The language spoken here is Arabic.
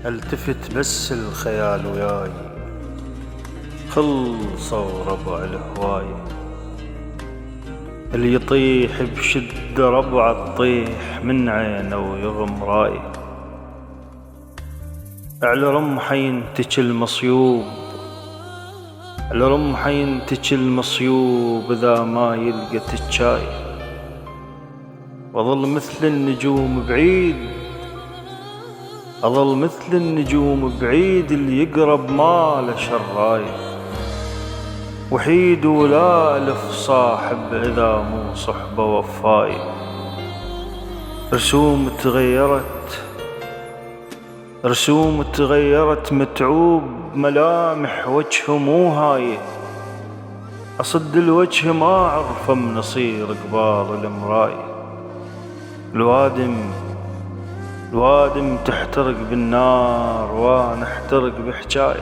التفت بس الخيال وياي، خلصوا ربع الهواي. اللي يطيح بشدة ربع تطيح من عينه ويغم راي. على رمحه ينتج المصيوب، على رمحه ينتج المصيوب إذا ما يلقى تجاي. وظل مثل النجوم بعيد، أظل مثل النجوم بعيد، اللي يقرب ما له شراي. وحيد ولا ألف صاحب إذا مو صحبه وفاي. رسوم تغيرت، رسوم تغيرت، متعوب ملامح وجهه مو هاي. أصد الوجه ما أعرفه من أصير قبال المراي. الوادم تحترق بالنار وانا احترق بحجاي.